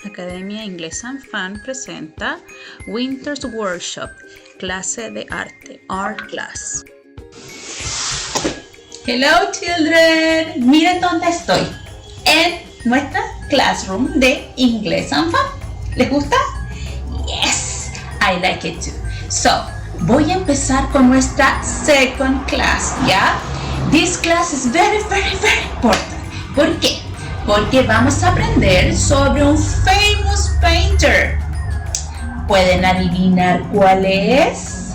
Academia Inglés and Fun presenta Winter's Workshop, clase de arte, Art Class. Hello children, miren dónde estoy, en nuestra classroom de Inglés and Fun. ¿Les gusta? Yes, I like it too. So, voy a empezar con nuestra second class, ¿ya? This class is very important. ¿Por qué? Porque vamos a aprender sobre un famous painter. ¿Pueden adivinar cuál es?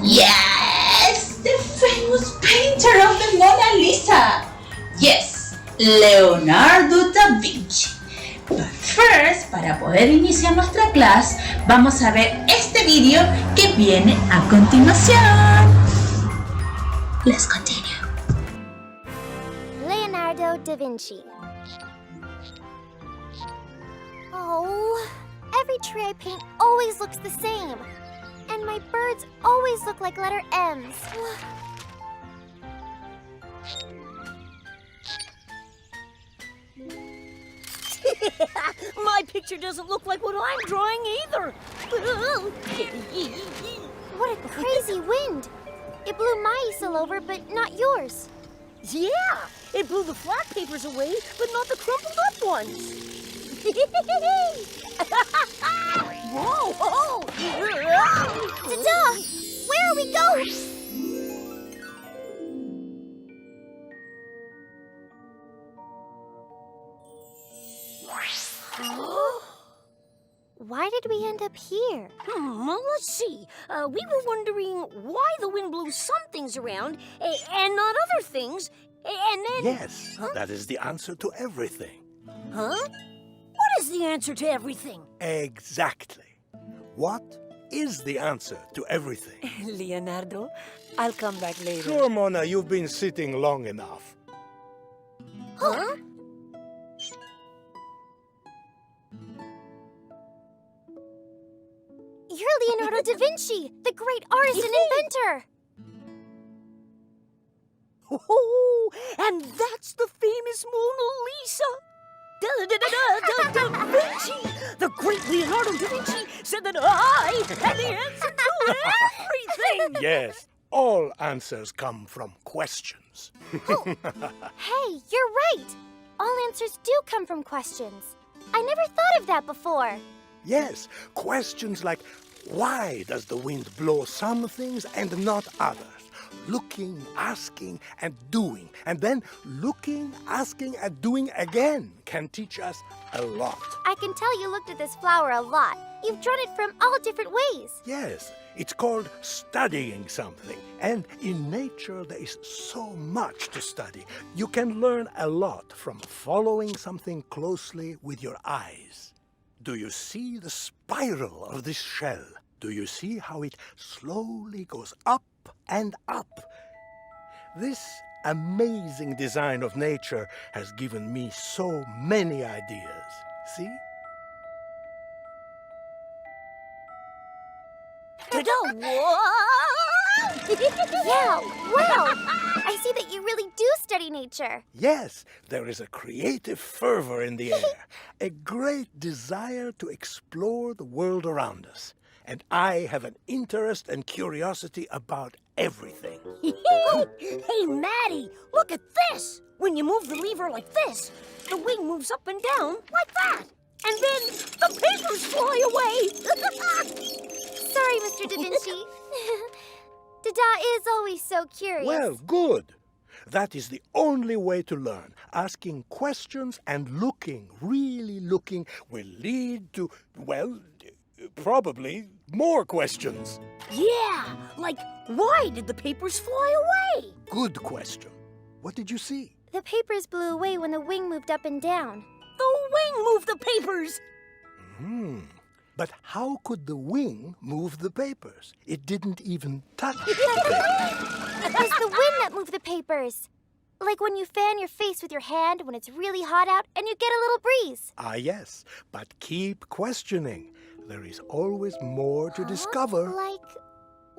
Yes, the famous painter of the Mona Lisa. Yes, Leonardo da Vinci. But first, para poder iniciar nuestra clase, vamos a ver este video que viene a continuación. Let's continue. Leonardo da Vinci. Oh, every tree I paint always looks the same. And my birds always look like letter M's. My picture doesn't look like what I'm drawing either. What a crazy wind. It blew my easel over, but not yours. Yeah, it blew the flat papers away, but not the crumpled up ones. Whoa! Oh. Ta-da! Where are we going? Why did we end up here? Well, let's see. We were wondering why the wind blew some things around and not other things, and then... Yes, that is the answer to everything. Huh? What is the answer to everything? Exactly. What is the answer to everything? Leonardo, I'll come back later. Sure, Mona, you've been sitting long enough. Huh? You're Leonardo da Vinci, the great artist and inventor. Oh, and that's the famous Mona Lisa. Da Vinci! The great Leonardo da Vinci said that I had the answer to everything! Yes, all answers come from questions. Hey, you're right. All answers do come from questions. I never thought of that before. Yes, questions like, why does the wind blow some things and not others? Looking, asking, and doing. And then looking, asking, and doing again can teach us a lot. I can tell you looked at this flower a lot. You've drawn it from all different ways. Yes, it's called studying something. And in nature, there is so much to study. You can learn a lot from following something closely with your eyes. Do you see the spiral of this shell? Do you see how it slowly goes up and up? This amazing design of nature has given me so many ideas. See? Ta-da! What? Yeah, wow. I see that you really do study nature. Yes, there is a creative fervor in the air, a great desire to explore the world around us. And I have an interest and curiosity about everything. Hey, Maddie, look at this! When you move the lever like this, the wing moves up and down like that. And then the papers fly away. Sorry, Mr. Da Vinci. Dada is always so curious. Well, good. That is the only way to learn. Asking questions and looking, really looking, will lead to, well, probably more questions. Yeah, like, why did the papers fly away? Good question. What did you see? The papers blew away when the wing moved up and down. The wing moved the papers. But how could the wing move the papers? It didn't even touch the papers. It was the wind that moved the papers. Like when you fan your face with your hand when it's really hot out and you get a little breeze. Ah, yes, but keep questioning. There is always more to discover. Like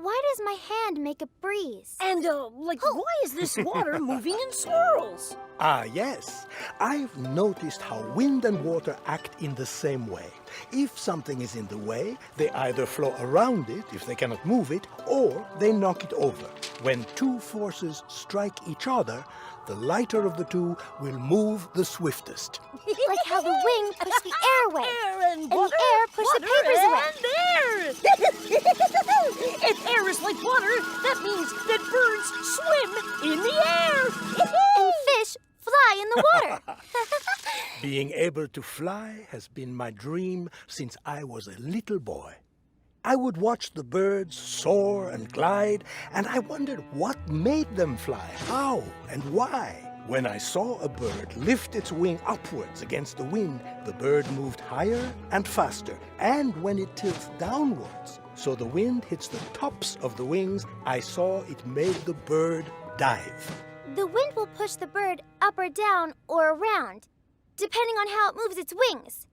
why does my hand make a breeze? And, why is this water moving in swirls? Ah, yes. I've noticed how wind and water act in the same way. If something is in the way, they either flow around it if they cannot move it, or they knock it over. When two forces strike each other, the lighter of the two will move the swiftest. Like how the wind pushed the air away. Air and the water, air pushed the papers away. and air! If air is like water, that means that birds swim in the air! And fish fly in the water. Being able to fly has been my dream since I was a little boy. I would watch the birds soar and glide, and I wondered what made them fly, how and why. When I saw a bird lift its wing upwards against the wind, the bird moved higher and faster, and when it tilts downwards, so the wind hits the tops of the wings, I saw it made the bird dive. The wind will push the bird up or down or around, depending on how it moves its wings.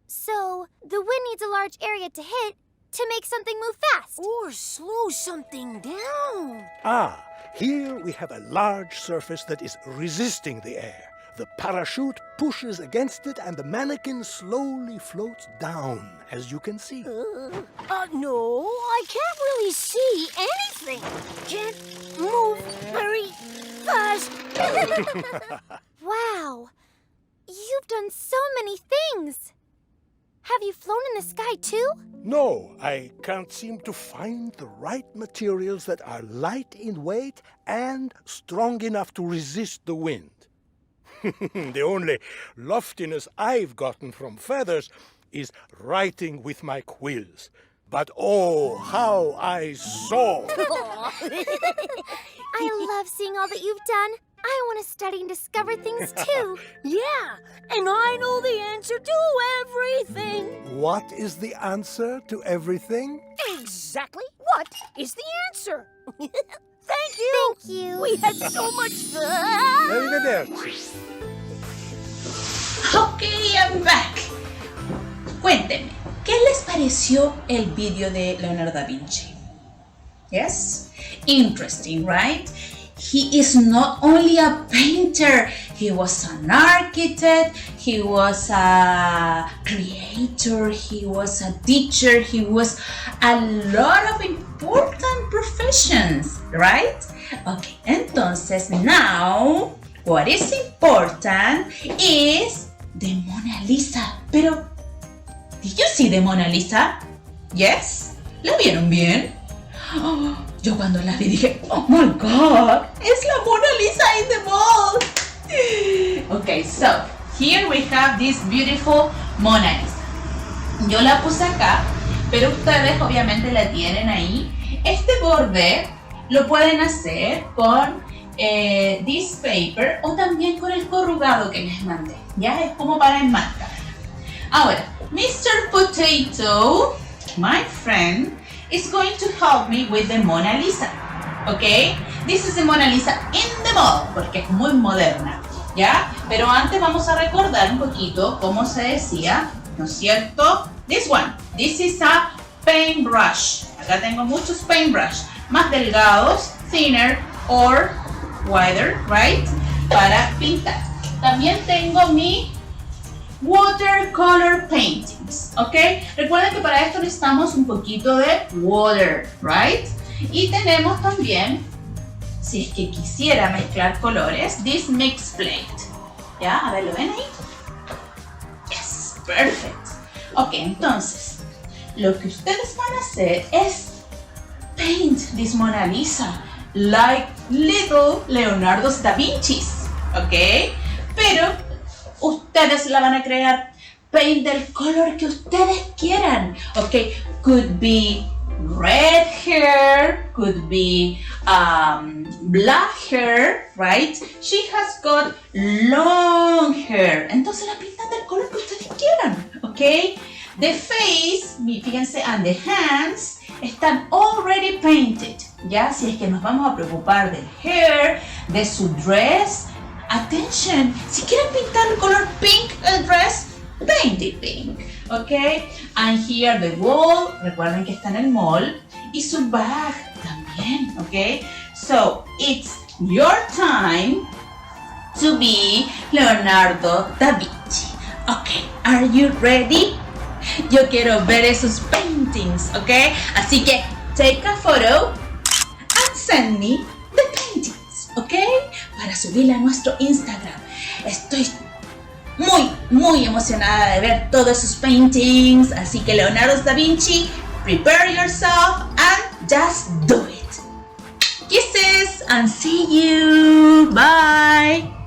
So, the wind needs a large area to hit to make something move fast. Or slow something down. Ah, here we have a large surface that is resisting the air. The parachute pushes against it and the mannequin slowly floats down, as you can see. No, I can't really see anything. Can't move very fast. Wow, you've done so many things. Have you flown in the sky too? No, I can't seem to find the right materials that are light in weight and strong enough to resist the wind. The only loftiness I've gotten from feathers is writing with my quills. But oh, how I soar! I love seeing all that you've done. I want to study and discover things too. Yeah, and I know the answer to everything. What is the answer to everything? Exactly what is the answer? Thank you. Thank you. We had so much fun. Arrivederci. Ok, I'm back. Cuéntenme, ¿qué les pareció el vídeo de Leonardo da Vinci? Yes? Interesting, right? He is not only a painter, he was an architect, he was a creator, he was a teacher, he was a lot of important professions, right? Okay, entonces now, what is important is the Mona Lisa. Pero, did you see the Mona Lisa? Yes? ¿La vieron bien? Oh, yo cuando la vi dije, oh my god, es la Mona Lisa in the mall. Okay, so here we have this beautiful Mona Lisa. Yo la puse acá, pero ustedes obviamente la tienen ahí. Este borde lo pueden hacer con this paper o también con el corrugado que les mandé. Ya es como para enmarcar. Ahora, Mr. Potato, my friend, is going to help me with the Mona Lisa. Okay? This is the Mona Lisa in the mall, porque es muy moderna. ¿Ya? Pero antes vamos a recordar un poquito cómo se decía, ¿no es cierto? This one. This is a paintbrush. Acá tengo muchos paintbrush. Más delgados, thinner or wider, right? Para pintar. También tengo mi watercolor paintings, ¿ok? Recuerden que para esto necesitamos un poquito de water, right? Y tenemos también, si es que quisiera mezclar colores, this mix plate. ¿Ya? A ver, ¿lo ven ahí? Yes, perfect. Ok, entonces, lo que ustedes van a hacer es paint this Mona Lisa like little Leonardo da Vinci's, ¿ok? Pero ustedes la van a crear paint del color que ustedes quieran, ok? Could be red hair, could be black hair, right? She has got long hair, entonces la pintan del color que ustedes quieran, ok? The face, fíjense, and the hands están already painted, ya, si es que nos vamos a preocupar del hair, de su dress. Attention, si quieren pintar el color pink el dress, paint it pink, ok? And here the wall, recuerden que está en el mall, y su bag again, okay? So, it's your time to be Leonardo da Vinci. Okay, are you ready? Yo quiero ver esos paintings, okay? Así que, take a photo and send me the paintings, okay? Para subirla a nuestro Instagram. Estoy muy emocionada de ver todos esos paintings. Así que Leonardo da Vinci, prepare yourself and just do it. Kisses and see you. Bye.